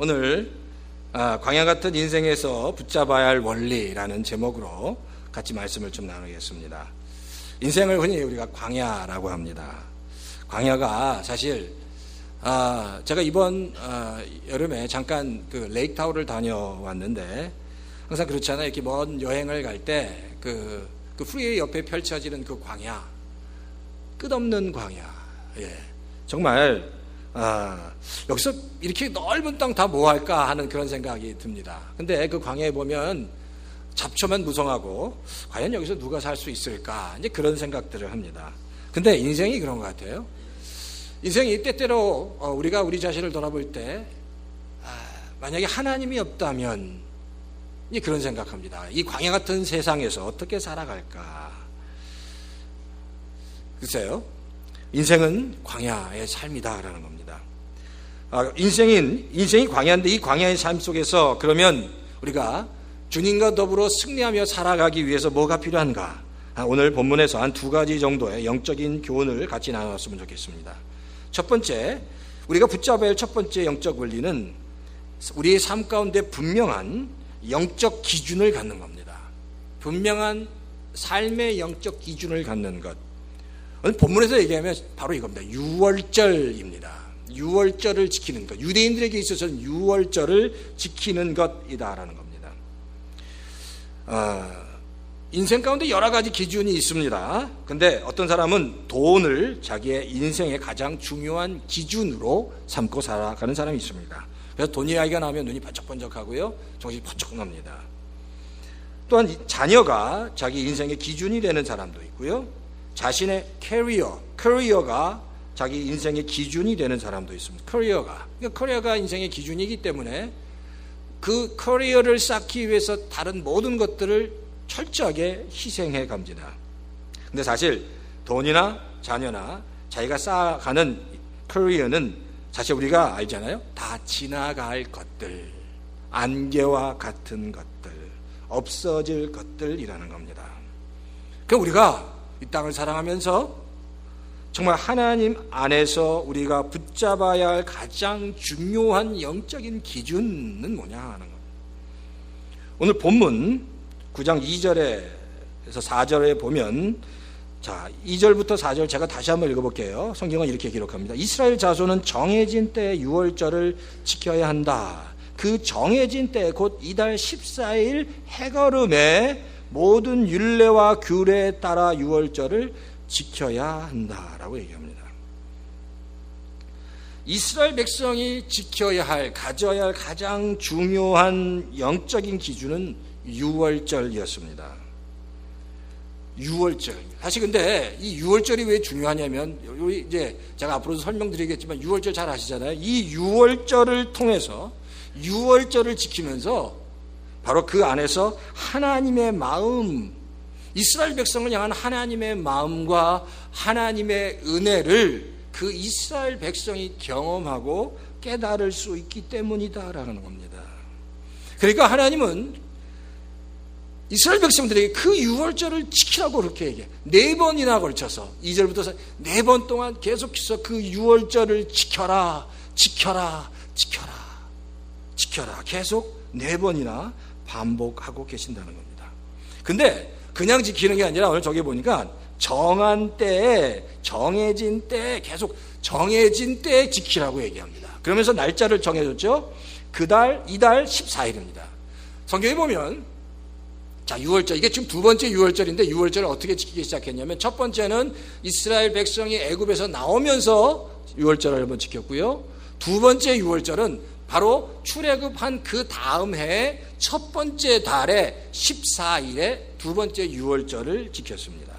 오늘 광야 같은 인생에서 붙잡아야 할 원리라는 제목으로 같이 말씀을 좀 나누겠습니다. 인생을 흔히 우리가 광야라고 합니다. 광야가 사실 제가 이번 여름에 잠깐 그 레이크 타워를 다녀왔는데 항상 그렇잖아요. 이렇게 먼 여행을 갈 때 그 프리웨이 옆에 펼쳐지는 그 광야, 끝없는 광야. 정말 여기서 이렇게 넓은 땅 다 뭐 할까 하는 그런 생각이 듭니다. 근데 그 광야에 보면 잡초만 무성하고 과연 여기서 누가 살 수 있을까, 이제 그런 생각들을 합니다. 근데 인생이 그런 것 같아요. 인생이 때때로 우리가 우리 자신을 돌아볼 때 만약에 하나님이 없다면, 이제 그런 생각합니다. 이 광야 같은 세상에서 어떻게 살아갈까. 글쎄요, 인생은 광야의 삶이다라는 겁니다. 인생이 광야인데 이 광야의 삶 속에서 그러면 우리가 주님과 더불어 승리하며 살아가기 위해서 뭐가 필요한가? 오늘 본문에서 한 두 가지 정도의 영적인 교훈을 같이 나눴으면 좋겠습니다. 첫 번째, 우리가 붙잡아야 할 첫 번째 영적 원리는 우리의 삶 가운데 분명한 영적 기준을 갖는 겁니다. 분명한 삶의 영적 기준을 갖는 것. 오늘 본문에서 얘기하면 바로 이겁니다. 유월절입니다. 유월절을 지키는 것. 유대인들에게 있어서는 유월절을 지키는 것이다라는 겁니다. 인생 가운데 여러 가지 기준이 있습니다. 근데 어떤 사람은 돈을 자기의 인생의 가장 중요한 기준으로 삼고 살아가는 사람이 있습니다. 그래서 돈 이야기가 나오면 눈이 번쩍번쩍하고요, 정신이 번쩍 납니다. 또한 자녀가 자기 인생의 기준이 되는 사람도 있고요, 자신의 커리어가 자기 인생의 기준이 되는 사람도 있습니다. 커리어가 인생의 기준이기 때문에 그 커리어를 쌓기 위해서 다른 모든 것들을 철저하게 희생해 갑니다. 근데 사실 돈이나 자녀나 자기가 쌓아가는 커리어는 사실 우리가 알잖아요. 다 지나갈 것들, 안개와 같은 것들, 없어질 것들이라는 겁니다. 그럼 우리가 이 땅을 사랑하면서 정말 하나님 안에서 우리가 붙잡아야 할 가장 중요한 영적인 기준은 뭐냐 하는 겁니다. 오늘 본문 9장 2절에서 4절에 보면, 자, 2절부터 4절 제가 다시 한번 읽어볼게요. 성경은 이렇게 기록합니다. 이스라엘 자손은 정해진 때에 유월절을 지켜야 한다. 그 정해진 때 곧 이달 14일 해거름에 모든 율례와 규례에 따라 유월절을 지켜야 한다라고 얘기합니다. 이스라엘 백성이 지켜야 할, 가져야 할 가장 중요한 영적인 기준은 유월절이었습니다. 유월절. 사실 근데 이 유월절이 왜 중요하냐면, 우리 이제 제가 앞으로도 설명드리겠지만 유월절 잘 아시잖아요. 이 유월절을 통해서 유월절을 지키면서 바로 그 안에서 하나님의 마음, 이스라엘 백성을 향한 하나님의 마음과 하나님의 은혜를 그 이스라엘 백성이 경험하고 깨달을 수 있기 때문이다라는 겁니다. 그러니까 하나님은 이스라엘 백성들에게 그 유월절을 지키라고 그렇게 얘기해. 4번이나 걸쳐서 2절부터 4번 동안 계속해서 그 유월절을 지켜라, 지켜라, 지켜라, 지켜라. 계속 4번이나 반복하고 계신다는 겁니다. 근데 그냥 지키는 게 아니라 오늘 저기 보니까 정한 때에, 정해진 때에, 계속 정해진 때에 지키라고 얘기합니다. 그러면서 날짜를 정해줬죠. 그달, 이달 14일입니다. 성경에 보면, 자, 유월절, 이게 지금 두 번째 유월절인데 유월절을 어떻게 지키기 시작했냐면, 첫 번째는 이스라엘 백성이 애굽에서 나오면서 유월절을 한번 지켰고요, 두 번째 유월절은 바로 출애굽한 그 다음 해의 첫 번째 달의 14일에 두 번째 유월절을 지켰습니다.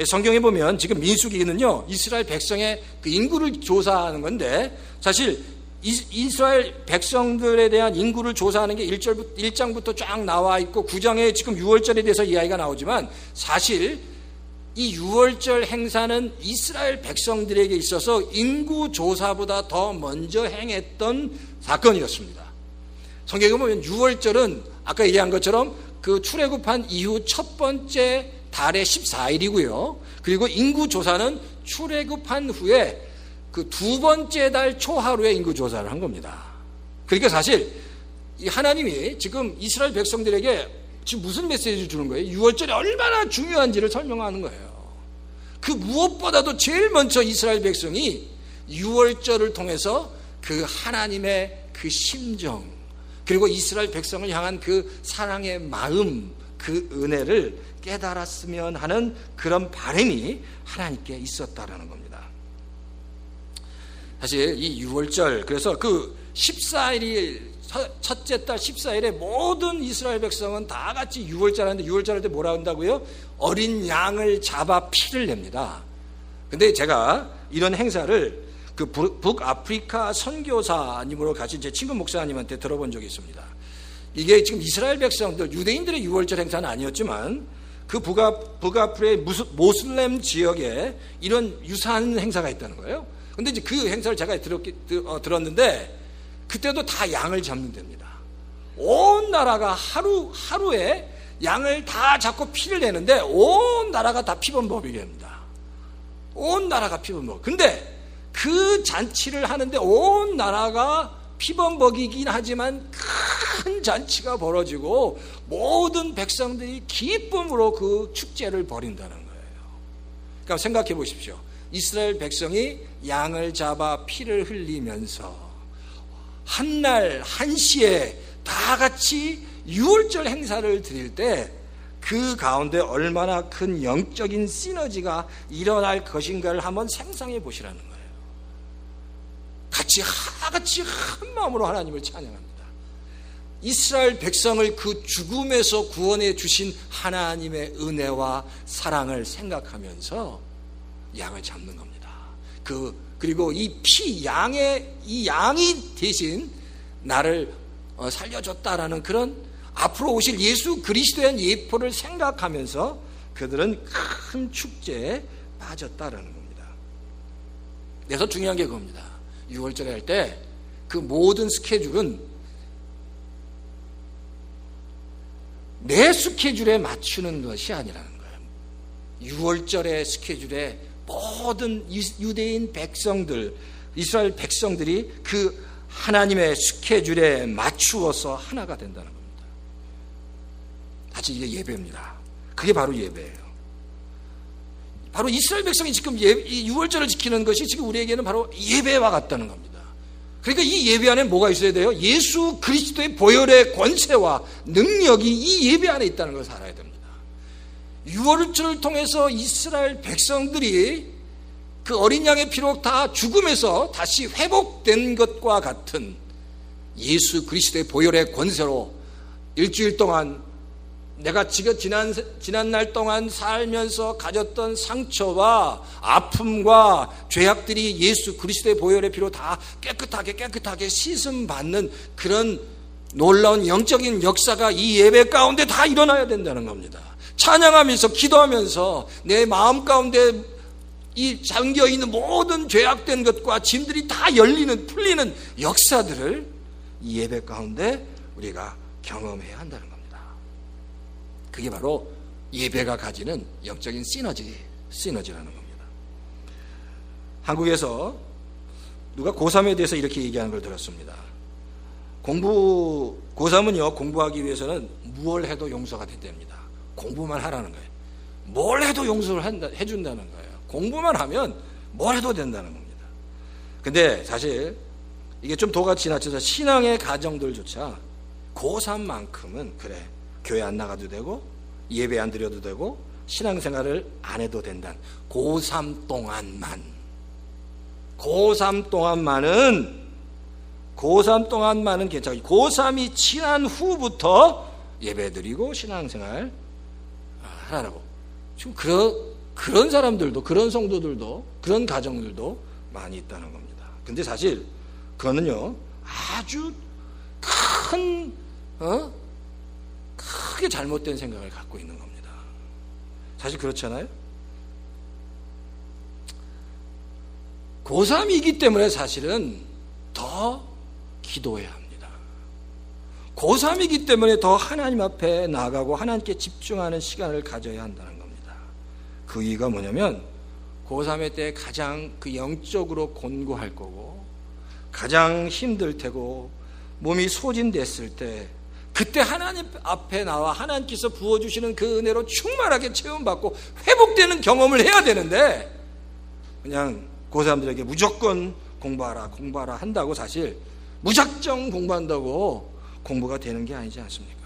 성경에 보면 지금 민수기는요, 이스라엘 백성의 그 인구를 조사하는 건데, 사실 이스라엘 백성들에 대한 인구를 조사하는 게 1장부터 쫙 나와 있고 9장에 지금 유월절에 대해서 이야기가 나오지만, 사실 이 유월절 행사는 이스라엘 백성들에게 있어서 인구 조사보다 더 먼저 행했던 사건이었습니다. 성경에 보면 유월절은 아까 얘기한 것처럼 그 출애굽한 이후 첫 번째 달의 14일이고요. 그리고 인구 조사는 출애굽한 후에 그 두 번째 달 초하루에 인구 조사를 한 겁니다. 그러니까 사실 이 하나님이 지금 이스라엘 백성들에게 지금 무슨 메시지를 주는 거예요? 유월절이 얼마나 중요한지를 설명하는 거예요. 그 무엇보다도 제일 먼저 이스라엘 백성이 유월절을 통해서 그 하나님의 그 심정, 그리고 이스라엘 백성을 향한 그 사랑의 마음, 그 은혜를 깨달았으면 하는 그런 바람이 하나님께 있었다라는 겁니다. 사실 이 유월절, 그래서 그 14일이 첫째 달 14일에 모든 이스라엘 백성은 다 같이 유월절 하는데, 유월절 할 때 뭐라 한다고요? 어린 양을 잡아 피를 냅니다. 근데 제가 이런 행사를 그 북아프리카 선교사님으로 가신 제 친구 목사님한테 들어본 적이 있습니다. 이게 지금 이스라엘 백성들, 유대인들의 유월절 행사는 아니었지만 그 북아프리카의 모슬렘 지역에 이런 유사한 행사가 있다는 거예요. 근데 이제 그 행사를 제가 들었는데 그때도 다 양을 잡는 데입니다. 온 나라가 하루에 양을 다 잡고 피를 내는데 온 나라가 다 피범벅이게 합니다. 온 나라가 피범벅. 근데 그 잔치를 하는데 온 나라가 피범벅이긴 하지만 큰 잔치가 벌어지고 모든 백성들이 기쁨으로 그 축제를 벌인다는 거예요. 그러니까 생각해 보십시오. 이스라엘 백성이 양을 잡아 피를 흘리면서 한날 한시에 다 같이 유월절 행사를 드릴 때 그 가운데 얼마나 큰 영적인 시너지가 일어날 것인가를 한번 상상해 보시라는 거예요. 같이 한 마음으로 하나님을 찬양합니다. 이스라엘 백성을 그 죽음에서 구원해 주신 하나님의 은혜와 사랑을 생각하면서 양을 잡는 겁니다. 그리고 이 양이 대신 나를 살려줬다라는 그런 앞으로 오실 예수 그리스도의 대한 예표를 생각하면서 그들은 큰 축제에 빠졌다라는 겁니다. 그래서 중요한 게 그겁니다. 유월절에 할 때 그 모든 스케줄은 내 스케줄에 맞추는 것이 아니라는 거예요. 유월절의 스케줄에 모든 유대인 백성들, 이스라엘 백성들이 그 하나님의 스케줄에 맞추어서 하나가 된다는 겁니다. 사실 이게 예배입니다. 그게 바로 예배예요. 바로 이스라엘 백성이 지금 이 유월절을 지키는 것이 지금 우리에게는 바로 예배와 같다는 겁니다. 그러니까 이 예배 안에 뭐가 있어야 돼요? 예수 그리스도의 보혈의 권세와 능력이 이 예배 안에 있다는 것을 알아야 됩니다. 유월절을 통해서 이스라엘 백성들이 그 어린 양의 피로 다 죽음에서 다시 회복된 것과 같은 예수 그리스도의 보혈의 권세로 일주일 동안 내가 지금 지난 날 동안 살면서 가졌던 상처와 아픔과 죄악들이 예수 그리스도의 보혈의 피로 다 깨끗하게 씻음 받는 그런 놀라운 영적인 역사가 이 예배 가운데 다 일어나야 된다는 겁니다. 찬양하면서 기도하면서 내 마음 가운데 이 잠겨있는 모든 죄악된 것과 짐들이 다 풀리는 역사들을 이 예배 가운데 우리가 경험해야 한다는 겁니다. 그게 바로 예배가 가지는 영적인 시너지라는 겁니다. 한국에서 누가 고3에 대해서 이렇게 얘기하는 걸 들었습니다. 고3은요, 공부하기 위해서는 무엇을 해도 용서가 된답니다. 공부만 하라는 거예요. 뭘 해도 용서를 해준다는 거예요. 공부만 하면 뭘 해도 된다는 겁니다. 근데 사실 이게 좀 도가 지나쳐서 신앙의 가정들조차 고3만큼은 그래, 교회 안 나가도 되고 예배 안 드려도 되고 신앙생활을 안 해도 된다. 고3 동안만은 괜찮아요. 고3이 지난 후부터 예배 드리고 신앙생활 하라고. 지금 그런 사람들도, 그런 성도들도, 그런 가정들도 많이 있다는 겁니다. 근데 사실 그거는요, 아주 크게 잘못된 생각을 갖고 있는 겁니다. 사실 그렇잖아요? 고3이기 때문에 사실은 더 기도해야 합니다. 고3이기 때문에 더 하나님 앞에 나가고 하나님께 집중하는 시간을 가져야 한다는 겁니다. 그 이유가 뭐냐면 고3의 때 가장 그 영적으로 곤고할 거고 가장 힘들 테고 몸이 소진됐을 때 그때 하나님 앞에 나와 하나님께서 부어주시는 그 은혜로 충만하게 체험받고 회복되는 경험을 해야 되는데, 그냥 그 사람들에게 무조건 공부하라 한다고 사실 무작정 공부한다고 공부가 되는 게 아니지 않습니까?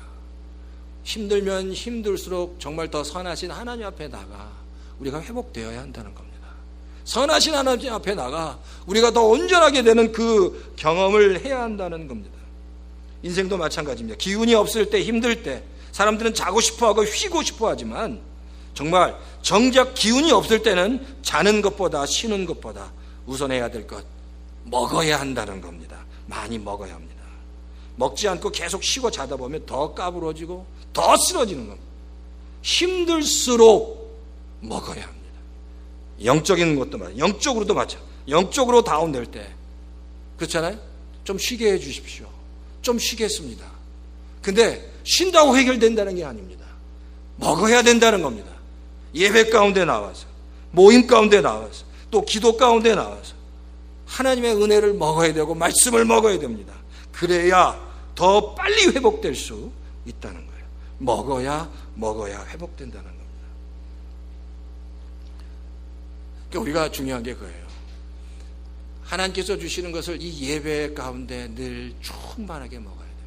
힘들면 힘들수록 정말 더 선하신 하나님 앞에 나가 우리가 회복되어야 한다는 겁니다. 선하신 하나님 앞에 나가 우리가 더 온전하게 되는 그 경험을 해야 한다는 겁니다. 인생도 마찬가지입니다. 기운이 없을 때, 힘들 때 사람들은 자고 싶어하고 쉬고 싶어하지만 정말 정작 기운이 없을 때는 자는 것보다 쉬는 것보다 우선해야 될 것, 먹어야 한다는 겁니다. 많이 먹어야 합니다. 먹지 않고 계속 쉬고 자다 보면 더 까부러지고 더 쓰러지는 겁니다. 힘들수록 먹어야 합니다. 영적인 것도 마찬가지, 영적으로도 마찬가지. 영적으로 다운될 때 그렇잖아요. 좀 쉬게 해 주십시오. 좀 쉬겠습니다. 근데 쉰다고 해결된다는 게 아닙니다. 먹어야 된다는 겁니다. 예배 가운데 나와서, 모임 가운데 나와서, 또 기도 가운데 나와서 하나님의 은혜를 먹어야 되고 말씀을 먹어야 됩니다. 그래야 더 빨리 회복될 수 있다는 거예요. 먹어야 회복된다는 겁니다. 그러니까 우리가 중요한 게 그거예요. 하나님께서 주시는 것을 이 예배 가운데 늘 충만하게 먹어야 됩니다.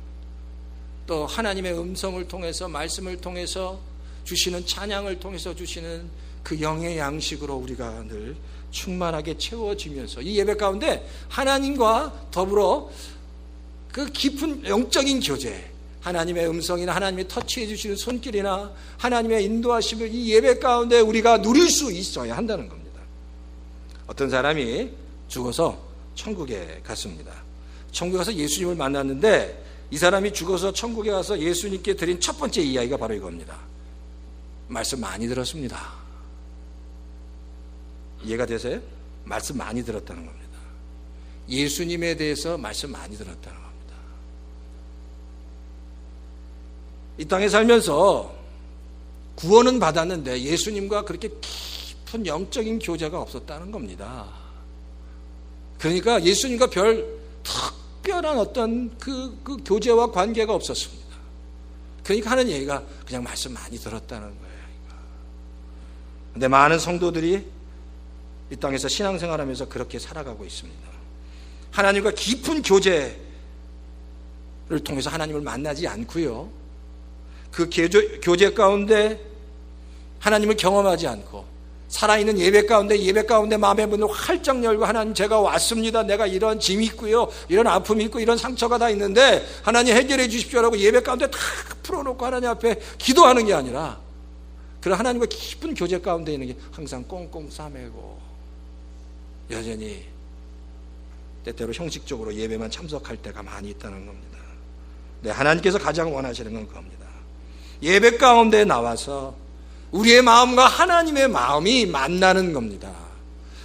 또 하나님의 음성을 통해서, 말씀을 통해서 주시는 찬양을 통해서 주시는 그 영의 양식으로 우리가 늘 충만하게 채워지면서 이 예배 가운데 하나님과 더불어 그 깊은 영적인 교제, 하나님의 음성이나 하나님이 터치해 주시는 손길이나 하나님의 인도하심을 이 예배 가운데 우리가 누릴 수 있어야 한다는 겁니다. 어떤 사람이 죽어서 천국에 갔습니다. 천국에 가서 예수님을 만났는데 이 사람이 죽어서 천국에 가서 예수님께 드린 첫 번째 이야기가 바로 이겁니다. 말씀 많이 들었습니다. 이해가 되세요? 말씀 많이 들었다는 겁니다. 예수님에 대해서 말씀 많이 들었다는 겁니다. 이 땅에 살면서 구원은 받았는데 예수님과 그렇게 깊은 영적인 교제가 없었다는 겁니다. 그러니까 예수님과 별 특별한 어떤 그 교제와 관계가 없었습니다. 그러니까 하는 얘기가 그냥 말씀 많이 들었다는 거예요. 그런데 많은 성도들이 이 땅에서 신앙생활하면서 그렇게 살아가고 있습니다. 하나님과 깊은 교제를 통해서 하나님을 만나지 않고요, 그 교제 가운데 하나님을 경험하지 않고 살아있는 예배 가운데 마음의 문을 활짝 열고 하나님 제가 왔습니다. 내가 이런 짐이 있고요, 이런 아픔이 있고 이런 상처가 다 있는데 하나님 해결해 주십시오라고 예배 가운데 다 풀어놓고 하나님 앞에 기도하는 게 아니라 그런 하나님과 깊은 교제 가운데 있는 게 항상 꽁꽁 싸매고 여전히 때때로 형식적으로 예배만 참석할 때가 많이 있다는 겁니다. 네, 하나님께서 가장 원하시는 건 그겁니다. 예배 가운데 나와서 우리의 마음과 하나님의 마음이 만나는 겁니다.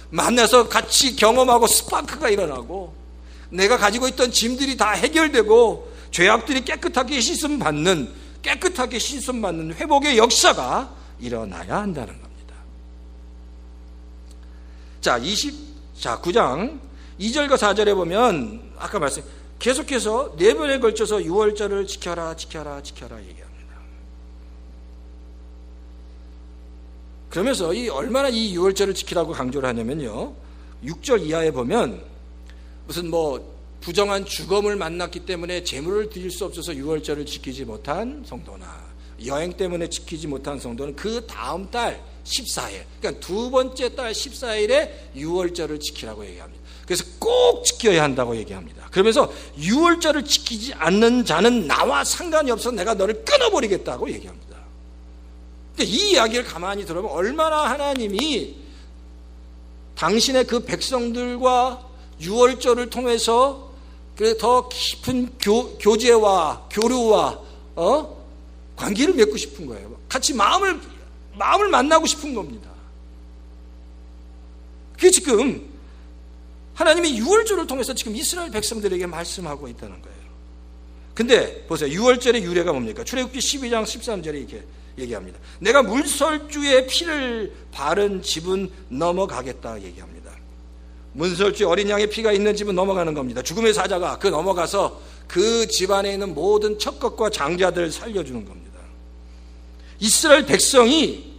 만나서 같이 경험하고 스파크가 일어나고 내가 가지고 있던 짐들이 다 해결되고 죄악들이 깨끗하게 씻음받는 회복의 역사가 일어나야 한다는 겁니다. 자, 9장 2절과 4절에 보면 아까 계속해서 4번에 걸쳐서 유월절을 지켜라 얘기합니다. 그러면서 얼마나 이 유월절을 지키라고 강조를 하냐면요, 6절 이하에 보면 무슨 부정한 죽음을 만났기 때문에 제물을 드릴 수 없어서 유월절을 지키지 못한 성도나 여행 때문에 지키지 못한 성도는 그 다음 달 14일, 그러니까 두 번째 달 14일에 유월절을 지키라고 얘기합니다. 그래서 꼭 지켜야 한다고 얘기합니다. 그러면서 유월절을 지키지 않는 자는 나와 상관이 없어 내가 너를 끊어버리겠다고 얘기합니다. 이 이야기를 가만히 들어보면 얼마나 하나님이 당신의 그 백성들과 유월절을 통해서 더 깊은 교제와 교류와 관계를 맺고 싶은 거예요. 같이 마음을 만나고 싶은 겁니다. 그게 지금 하나님이 유월절을 통해서 지금 이스라엘 백성들에게 말씀하고 있다는 거예요. 근데 보세요. 유월절의 유래가 뭡니까? 출애굽기 12장 13절에 이렇게 얘기합니다. 내가 문설주에 피를 바른 집은 넘어가겠다 얘기합니다. 문설주 어린 양의 피가 있는 집은 넘어가는 겁니다. 죽음의 사자가 넘어가서 그 집안에 있는 모든 척것과 장자들을 살려주는 겁니다. 이스라엘 백성이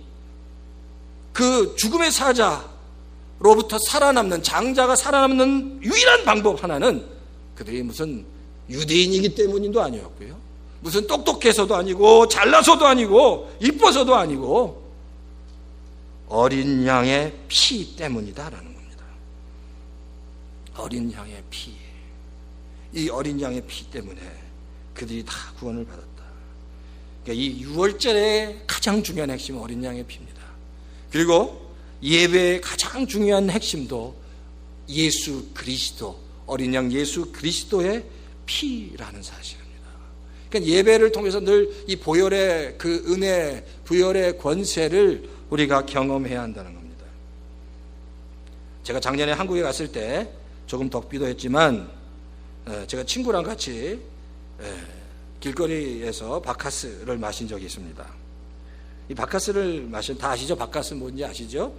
그 죽음의 사자로부터 살아남는, 장자가 살아남는 유일한 방법 하나는 그들이 무슨 유대인이기 때문인도 아니었고요, 무슨 똑똑해서도 아니고 잘나서도 아니고 이뻐서도 아니고 어린 양의 피 때문이다라는 겁니다. 어린 양의 피, 이 어린 양의 피 때문에 그들이 다 구원을 받았다. 그러니까 이 유월절의 가장 중요한 핵심은 어린 양의 피입니다. 그리고 예배의 가장 중요한 핵심도 예수 그리스도, 어린 양 예수 그리스도의 피라는 사실입니다. 그러니까 예배를 통해서 늘 이 보혈의 그 은혜, 부혈의 권세를 우리가 경험해야 한다는 겁니다. 제가 작년에 한국에 갔을 때 조금 덥기도 했지만 제가 친구랑 같이 길거리에서 바카스를 마신 적이 있습니다. 이 바카스를 다 아시죠? 바카스 뭔지 아시죠?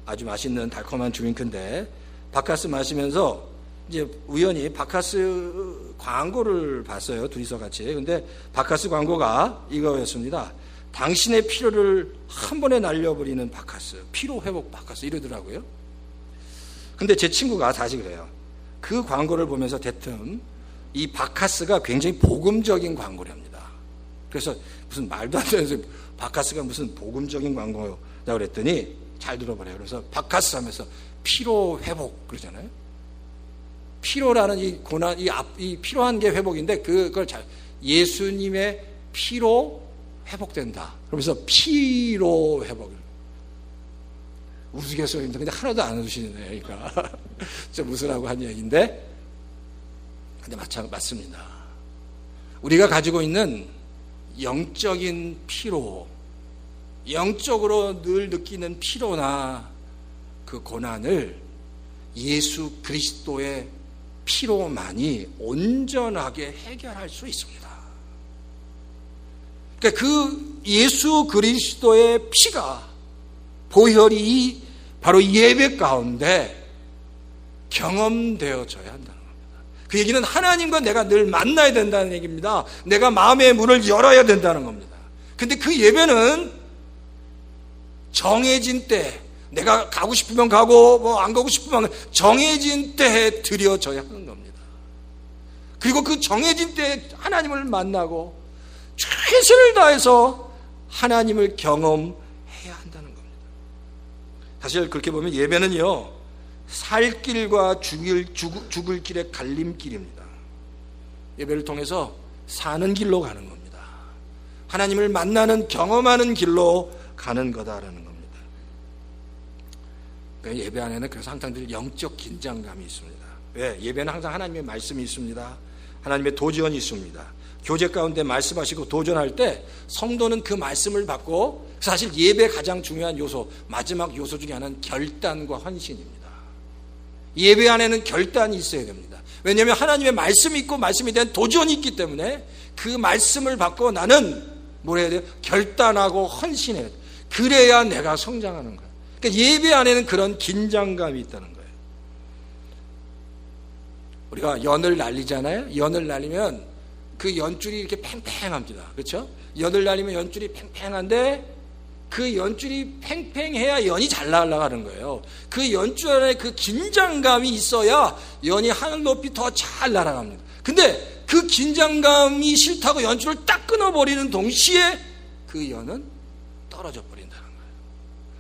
아주 맛있는 달콤한 드링크인데, 바카스 마시면서 이제 우연히 바카스 광고를 봤어요. 둘이서 같이. 근데 바카스 광고가 이거였습니다. 당신의 피로를 한 번에 날려버리는 바카스, 피로 회복 바카스 이러더라고요. 근데 제 친구가 다시 그래요. 그 광고를 보면서 대뜸 이 바카스가 굉장히 복음적인 광고랍니다. 그래서 무슨 말도 안 되는 바카스가 무슨 복음적인 광고라고 그랬더니 잘 들어보래요. 그래서 바카스 하면서 피로 회복 그러잖아요. 피로라는 이 고난, 이 필요한 게 회복인데 그걸 예수님의 피로 회복된다. 그러면서 피로 회복을 우스갯소리인데 근데 하나도 안 웃으시네요. 그러니까 좀 웃으라고 한 얘기인데, 근데 맞습니다. 우리가 가지고 있는 영적인 피로, 영적으로 늘 느끼는 피로나 그 고난을 예수 그리스도의 피로만이 온전하게 해결할 수 있습니다. 그러니까 그 예수 그리스도의 피가, 보혈이 바로 예배 가운데 경험되어져야 한다는 겁니다. 그 얘기는 하나님과 내가 늘 만나야 된다는 얘기입니다. 내가 마음의 문을 열어야 된다는 겁니다. 근데 그 예배는 정해진 때, 내가 가고 싶으면 가고 뭐 안 가고 싶으면 정해진 때에 드려져야 하는 겁니다. 그리고 그 정해진 때에 하나님을 만나고 최선을 다해서 하나님을 경험해야 한다는 겁니다. 사실 그렇게 보면 예배는요, 살 길과 죽을 길의 갈림길입니다. 예배를 통해서 사는 길로 가는 겁니다. 하나님을 만나는, 경험하는 길로 가는 거다라는 겁니다. 예배 안에는 그래서 항상 늘 영적 긴장감이 있습니다. 왜? 예배는 항상 하나님의 말씀이 있습니다. 하나님의 도전이 있습니다. 교제 가운데 말씀하시고 도전할 때 성도는 그 말씀을 받고, 사실 예배의 가장 중요한 요소, 마지막 요소 중에 하나는 결단과 헌신입니다. 예배 안에는 결단이 있어야 됩니다. 왜냐하면 하나님의 말씀이 있고 말씀에 대한 도전이 있기 때문에 그 말씀을 받고 나는 뭘 해야 돼요? 결단하고 헌신해야 돼요. 그래야 내가 성장하는 거예요. 그러니까 예배 안에는 그런 긴장감이 있다는 거예요. 우리가 연을 날리잖아요. 연을 날리면 그 연줄이 이렇게 팽팽합니다. 그렇죠? 연을 날리면 연줄이 팽팽한데 그 연줄이 팽팽해야 연이 잘 날아가는 거예요. 그 연줄 안에 그 긴장감이 있어야 연이 하늘 높이 더 잘 날아갑니다. 근데 그 긴장감이 싫다고 연줄을 딱 끊어버리는 동시에 그 연은 떨어져 버린다는 거예요.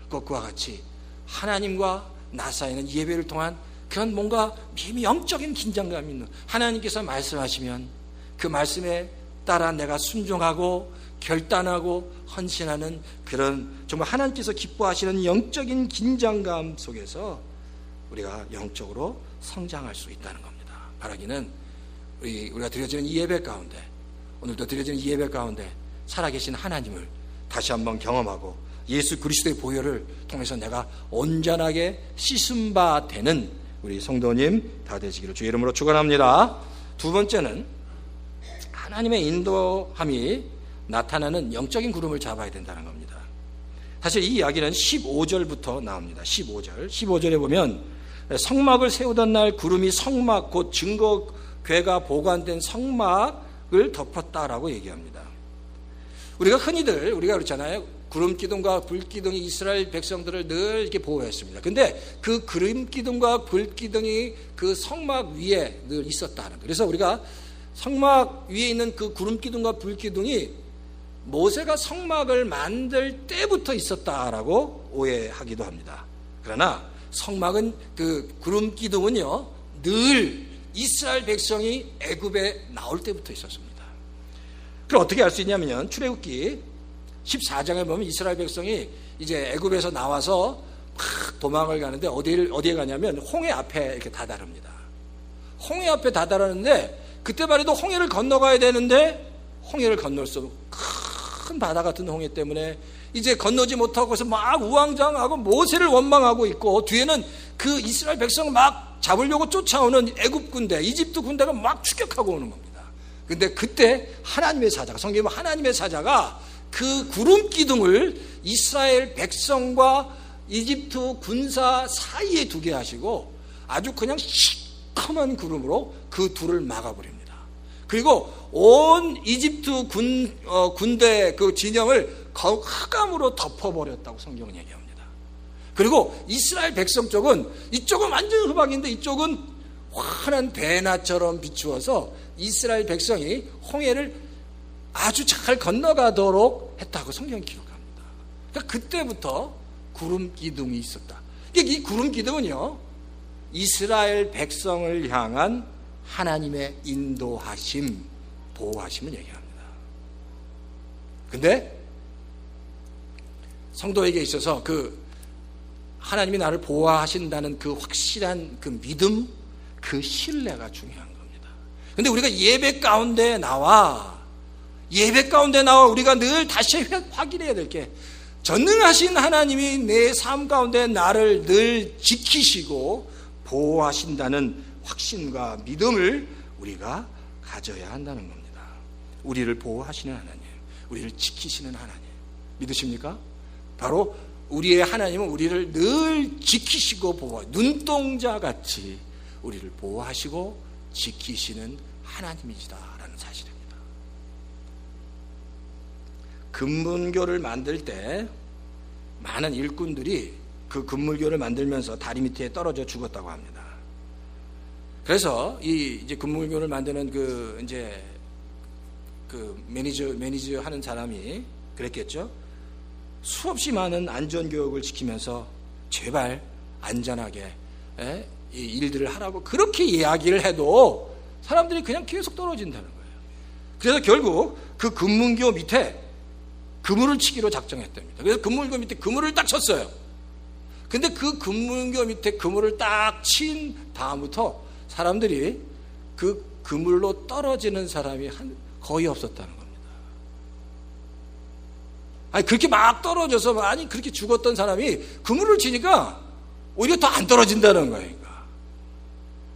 그것과 같이 하나님과 나 사이는 예배를 통한 그런 뭔가 영적인 긴장감이 있는, 하나님께서 말씀하시면 그 말씀에 따라 내가 순종하고 결단하고 헌신하는 그런 정말 하나님께서 기뻐하시는 영적인 긴장감 속에서 우리가 영적으로 성장할 수 있다는 겁니다. 바라기는 우리가 드려지는 이 예배 가운데, 오늘도 드려지는 이 예배 가운데 살아계신 하나님을 다시 한번 경험하고 예수 그리스도의 보혈을 통해서 내가 온전하게 씻음 바 되는 우리 성도님 다 되시기를 주 이름으로 축원합니다. 두 번째는 하나님의 인도함이 나타나는 영적인 구름을 잡아야 된다는 겁니다. 사실 이 이야기는 15절부터 나옵니다. 15절에 보면 성막을 세우던 날 구름이 성막 곧 증거 괴가 보관된 성막을 덮었다라고 얘기합니다. 우리가 흔히들 우리가 그렇잖아요. 구름 기둥과 불 기둥이 이스라엘 백성들을 늘 이렇게 보호했습니다. 근데 그 구름 기둥과 불 기둥이 그 성막 위에 늘 있었다는 거예요. 그래서 우리가 성막 위에 있는 그 구름 기둥과 불 기둥이 모세가 성막을 만들 때부터 있었다라고 오해하기도 합니다. 그러나 성막은 그 구름 기둥은요 늘 이스라엘 백성이 애굽에 나올 때부터 있었습니다. 그럼 어떻게 알 수 있냐면요, 출애굽기 14장에 보면 이스라엘 백성이 이제 애굽에서 나와서 막 도망을 가는데 어디에 가냐면 홍해 앞에 이렇게 다다릅니다. 홍해 앞에 다다르는데 그때만 해도 홍해를 건너가야 되는데 홍해를 건널 수 없고 큰 바다 같은 홍해 때문에 이제 건너지 못하고서 막 우왕좌왕하고 모세를 원망하고 있고, 뒤에는 그 이스라엘 백성을 막 잡으려고 쫓아오는 애굽 군대, 이집트 군대가 막 추격하고 오는 겁니다. 근데 그때 하나님의 사자가, 성경에 보면 하나님의 사자가 그 구름 기둥을 이스라엘 백성과 이집트 군사 사이에 두게 하시고 아주 그냥 시커먼 구름으로 그 둘을 막아버립니다. 그리고 온 이집트 군대 그 진영을 흑암으로 덮어버렸다고 성경은 얘기합니다. 그리고 이스라엘 백성 쪽은, 이쪽은 완전 흑암인데 이쪽은 환한 배나처럼 비추어서 이스라엘 백성이 홍해를 아주 잘 건너가도록 했다고 성경이 기록합니다. 그러니까 그때부터 구름 기둥이 있었다. 이 구름 기둥은요 이스라엘 백성을 향한 하나님의 인도하심, 보호하심을 얘기합니다. 근데 성도에게 있어서 그 하나님이 나를 보호하신다는 그 확실한 그 믿음, 그 신뢰가 중요한 겁니다. 근데 우리가 예배 가운데 나와 우리가 늘 다시 확인해야 될 게, 전능하신 하나님이 내 삶 가운데 나를 늘 지키시고 보호하신다는 확신과 믿음을 우리가 가져야 한다는 겁니다. 우리를 보호하시는 하나님, 우리를 지키시는 하나님, 믿으십니까? 바로 우리의 하나님은 우리를 늘 지키시고 눈동자같이 우리를 보호하시고 지키시는 하나님이시다라는 사실입니다. 금문교를 만들 때 많은 일꾼들이 그 금문교를 만들면서 다리 밑에 떨어져 죽었다고 합니다. 그래서 이제 금문교를 만드는 그 매니저 하는 사람이 그랬겠죠. 수없이 많은 안전교육을 지키면서 제발 안전하게 이 일들을 하라고 그렇게 이야기를 해도 사람들이 그냥 계속 떨어진다는 거예요. 그래서 결국 그 금문교 밑에 그물을 치기로 작정했답니다. 그래서 금문교 밑에 그물을 딱 쳤어요. 근데 그 금문교 밑에 그물을 딱 친 다음부터 사람들이 그 그물로 떨어지는 사람이 거의 없었다는 겁니다. 아니 그렇게 막 떨어져서 그렇게 죽었던 사람이 그물을 치니까 오히려 더 안 떨어진다는 거예요.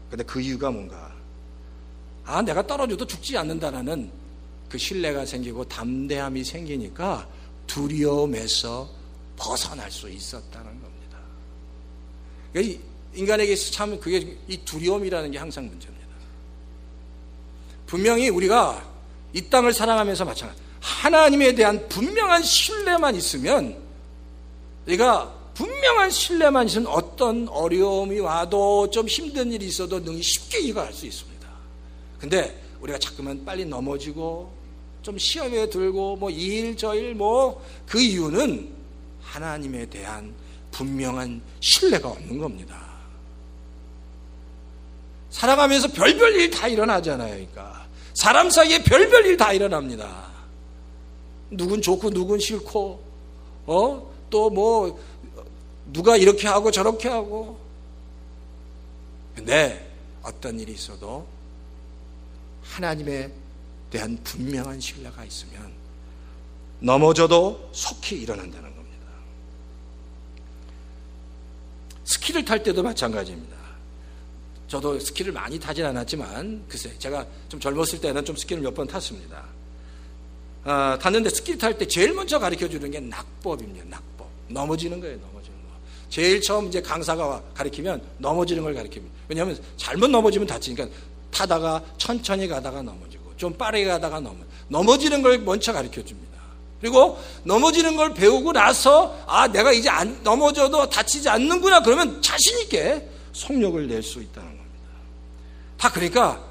근데 그 이유가 뭔가? 내가 떨어져도 죽지 않는다라는 그 신뢰가 생기고 담대함이 생기니까 두려움에서 벗어날 수 있었다는 겁니다. 그러니까 인간에게 참 그게 이 두려움이라는 게 항상 문제입니다. 분명히 우리가 이 땅을 살아가면서 마찬가지, 하나님에 대한 분명한 신뢰만 있으면, 우리가 분명한 신뢰만 있으면 어떤 어려움이 와도 좀 힘든 일이 있어도 능히 쉽게 이겨갈 수 있습니다. 근데 우리가 자꾸만 빨리 넘어지고 좀 시험에 들고 이 일 저 일 그 이유는 하나님에 대한 분명한 신뢰가 없는 겁니다. 살아가면서 별별 일 다 일어나잖아요. 그러니까 사람 사이에 별별 일 다 일어납니다. 누군 좋고 누군 싫고 또 누가 이렇게 하고 저렇게 하고. 근데 어떤 일이 있어도 하나님에 대한 분명한 신뢰가 있으면 넘어져도 속히 일어난다는 겁니다. 스키를 탈 때도 마찬가지입니다. 저도 스키를 많이 타진 않았지만 글쎄 제가 좀 젊었을 때는 좀 스키를 몇 번 탔습니다. 탔는데 스키 탈 때 제일 먼저 가르쳐주는 게 낙법입니다. 낙법. 넘어지는 거예요. 넘어지는 거. 제일 처음 이제 강사가 가르치면 넘어지는 걸 가르칩니다. 왜냐하면 잘못 넘어지면 다치니까 타다가 천천히 가다가 넘어지고 좀 빠르게 가다가 넘어지는 걸 먼저 가르쳐 줍니다. 그리고 넘어지는 걸 배우고 나서 내가 이제 넘어져도 다치지 않는구나, 그러면 자신 있게 속력을 낼 수 있다는 겁니다. 다 그러니까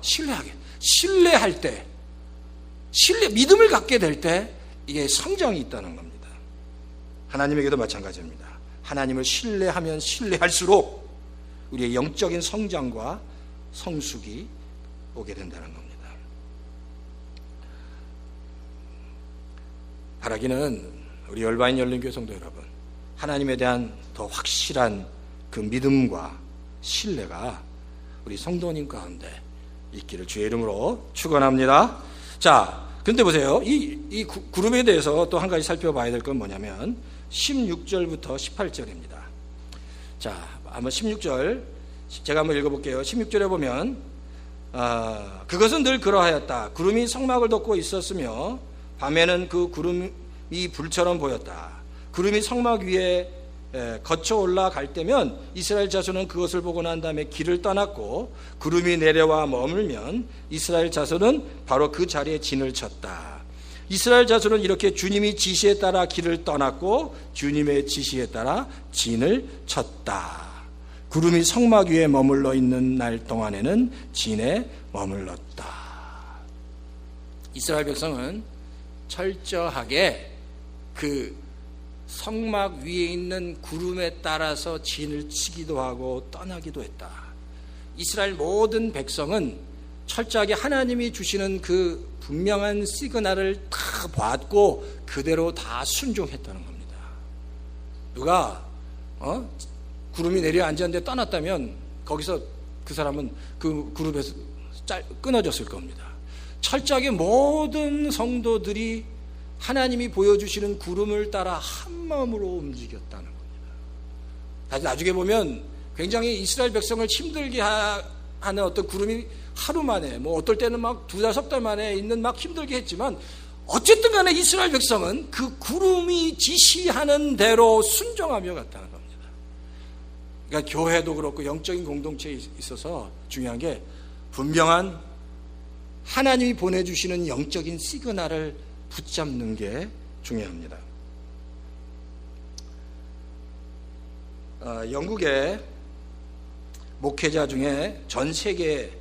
신뢰할 때, 믿음을 갖게 될 때 이게 성장이 있다는 겁니다. 하나님에게도 마찬가지입니다. 하나님을 신뢰하면 신뢰할수록 우리의 영적인 성장과 성숙이 오게 된다는 겁니다. 바라기는 우리 열바인 열린교회 성도 여러분, 하나님에 대한 더 확실한 그 믿음과 신뢰가 우리 성도님 가운데 있기를 주의 이름으로 축원합니다. 자, 근데 보세요. 이 구름에 대해서 또 한 가지 살펴봐야 될 건 뭐냐면 16절부터 18절입니다. 자, 한번 16절 제가 한번 읽어볼게요. 16절에 보면 그것은 늘 그러하였다. 구름이 성막을 덮고 있었으며 밤에는 그 구름이 불처럼 보였다. 구름이 성막 위에 거쳐 올라갈 때면 이스라엘 자손은 그것을 보고 난 다음에 길을 떠났고, 구름이 내려와 머물면 이스라엘 자손은 바로 그 자리에 진을 쳤다. 이스라엘 자손은 이렇게 주님이 지시에 따라 길을 떠났고 주님의 지시에 따라 진을 쳤다. 구름이 성막 위에 머물러 있는 날 동안에는 진에 머물렀다. 이스라엘 백성은 철저하게 그 성막 위에 있는 구름에 따라서 진을 치기도 하고 떠나기도 했다. 이스라엘 모든 백성은 철저하게 하나님이 주시는 그 분명한 시그널을 다 받고 그대로 다 순종했다는 겁니다. 누가 구름이 내려앉았는데 떠났다면 거기서 그 사람은 그 그룹에서 끊어졌을 겁니다. 철저하게 모든 성도들이 하나님이 보여주시는 구름을 따라 한 마음으로 움직였다는 겁니다. 나중에 보면 굉장히 이스라엘 백성을 힘들게 하는 어떤 구름이 하루 만에, 어떨 때는 막 2달, 3달 만에 있는 막 힘들게 했지만, 어쨌든 간에 이스라엘 백성은 그 구름이 지시하는 대로 순종하며 갔다는 겁니다. 그러니까 교회도 그렇고 영적인 공동체에 있어서 중요한 게 분명한 하나님이 보내주시는 영적인 시그널을 붙잡는 게 중요합니다. 영국의 목회자 중에 전 세계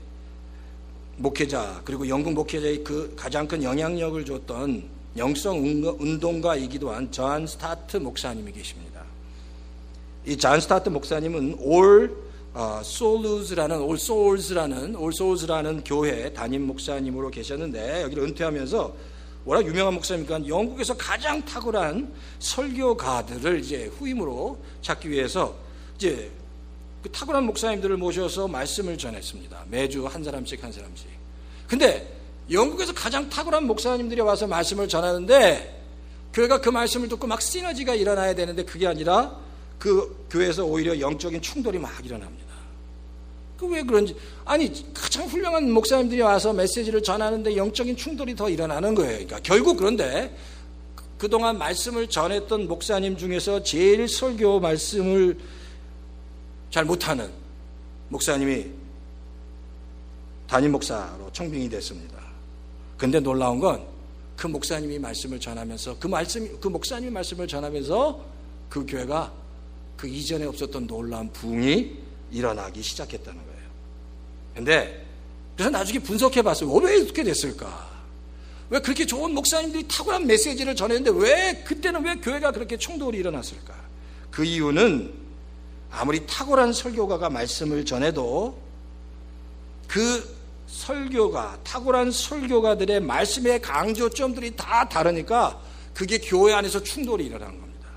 목회자, 그리고 영국 목회자의 그 가장 큰 영향력을 줬던 영성 운동가이기도 한 존 스타트 목사님이 계십니다. 이 존 스타트 목사님은 All Souls라는 교회 담임 목사님으로 계셨는데, 여기를 은퇴하면서 워낙 유명한 목사니까 영국에서 가장 탁월한 설교가들을 이제 후임으로 찾기 위해서 이제 그 탁월한 목사님들을 모셔서 말씀을 전했습니다. 매주 한 사람씩. 근데 영국에서 가장 탁월한 목사님들이 와서 말씀을 전하는데, 교회가 그 말씀을 듣고 막 시너지가 일어나야 되는데 그게 아니라 그 교회에서 오히려 영적인 충돌이 막 일어납니다. 그 왜 그런지, 가장 훌륭한 목사님들이 와서 메시지를 전하는데 영적인 충돌이 더 일어나는 거예요. 그러니까 결국, 그런데 그동안 말씀을 전했던 목사님 중에서 제일 설교 말씀을 잘 못하는 목사님이 담임 목사로 청빙이 됐습니다. 근데 놀라운 건 그 목사님이 말씀을 전하면서 그 목사님이 말씀을 전하면서 그 교회가 그 이전에 없었던 놀라운 부흥이 일어나기 시작했다는 거예요. 근데 그래서 나중에 분석해 봤어요. 왜 이렇게 됐을까? 왜 그렇게 좋은 목사님들이 탁월한 메시지를 전했는데 그때는 왜 교회가 그렇게 충돌이 일어났을까? 그 이유는 아무리 탁월한 설교가가 말씀을 전해도 그 탁월한 설교가들의 말씀의 강조점들이 다 다르니까 그게 교회 안에서 충돌이 일어나는 겁니다.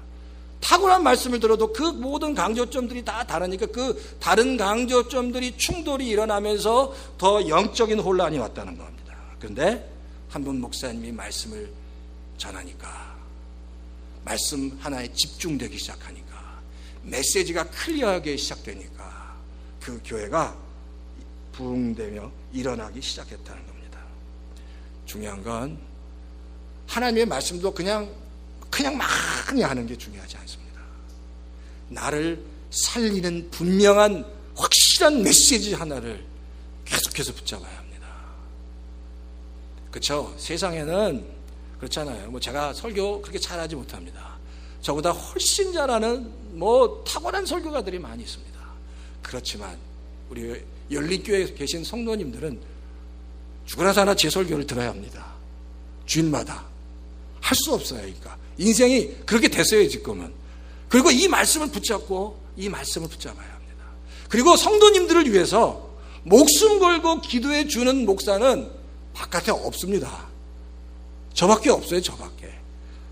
탁월한 말씀을 들어도 그 모든 강조점들이 다 다르니까 그 다른 강조점들이 충돌이 일어나면서 더 영적인 혼란이 왔다는 겁니다. 그런데 한 분 목사님이 말씀을 전하니까, 말씀 하나에 집중되기 시작하니까, 메시지가 클리어하게 시작되니까 그 교회가 부흥되며 일어나기 시작했다는 겁니다. 중요한 건 하나님의 말씀도 그냥 많이 하는 게 중요하지 않습니다. 나를 살리는 분명한 확실한 메시지 하나를 계속해서 붙잡아야 합니다. 그렇죠? 세상에는 그렇잖아요. 뭐 제가 설교 그렇게 잘하지 못합니다. 저보다 훨씬 잘하는 탁월한 설교가들이 많이 있습니다. 그렇지만 우리 열린교회에 계신 성도님들은 죽으나 사나 제 설교를 들어야 합니다. 주일마다. 할 수 없어요. 그러니까 인생이 그렇게 됐어요, 지금은. 그리고 이 말씀을 붙잡고 이 말씀을 붙잡아야 합니다. 그리고 성도님들을 위해서 목숨 걸고 기도해 주는 목사는 바깥에 없습니다. 저밖에 없어요. 저밖에.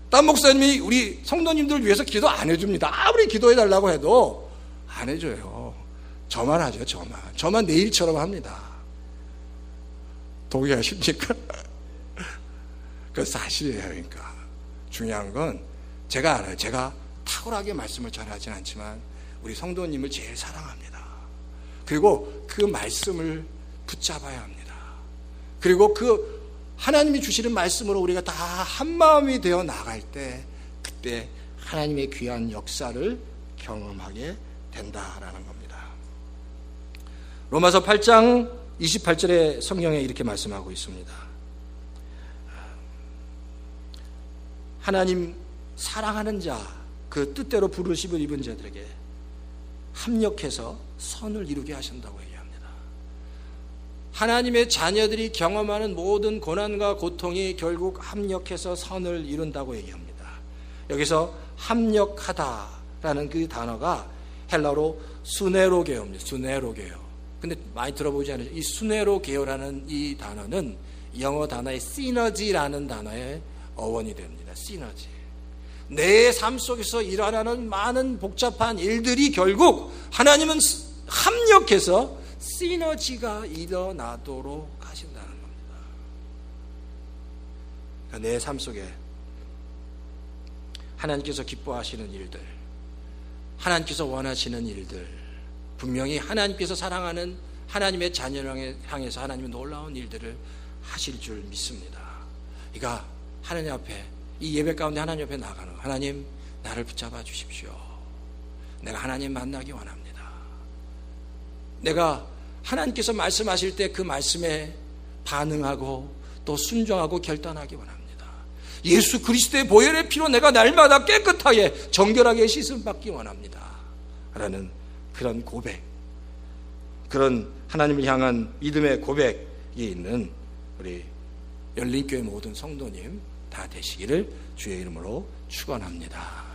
딴 목사님이 우리 성도님들을 위해서 기도 안 해줍니다. 아무리 기도해 달라고 해도 안 해줘요. 저만 하죠. 저만 내일처럼 합니다. 동의하십니까? 그 사실이에요. 그러니까 중요한 건 제가 알아요. 제가 탁월하게 말씀을 전하진 않지만 우리 성도님을 제일 사랑합니다. 그리고 그 말씀을 붙잡아야 합니다. 그리고 그 하나님이 주시는 말씀으로 우리가 다 한마음이 되어 나갈 때 그때 하나님의 귀한 역사를 경험하게 된다라는 겁니다. 로마서 8장 28절에 성경에 이렇게 말씀하고 있습니다. 하나님 사랑하는 자, 그 뜻대로 부르심을 입은 자들에게 합력해서 선을 이루게 하신다고 얘기합니다. 하나님의 자녀들이 경험하는 모든 고난과 고통이 결국 합력해서 선을 이룬다고 얘기합니다. 여기서 합력하다라는 그 단어가 헬라어로 수네로게오입니다. 수네로게오. 근데 많이 들어보지 않으죠? 이 수네로게오라는 이 단어는 영어 단어의 시너지라는 단어의 어원이 됩니다. 시너지. 내 삶 속에서 일어나는 많은 복잡한 일들이 결국 하나님은 합력해서 시너지가 일어나도록 하신다는 겁니다. 그러니까 내 삶 속에 하나님께서 기뻐하시는 일들, 하나님께서 원하시는 일들, 분명히 하나님께서 사랑하는 하나님의 자녀를 향해서 하나님은 놀라운 일들을 하실 줄 믿습니다. 그러니까 하나님 앞에, 이 예배 가운데 하나님 앞에 나가는 거. 하나님, 나를 붙잡아 주십시오. 내가 하나님 만나기 원합니다. 내가 하나님께서 말씀하실 때 그 말씀에 반응하고 또 순종하고 결단하기 원합니다. 예수 그리스도의 보혈의 피로 내가 날마다 깨끗하게 정결하게 씻음 받기 원합니다. 라는 그런 고백, 그런 하나님을 향한 믿음의 고백이 있는 우리 열린교회 모든 성도님 다 되시기를 주의 이름으로 축원합니다.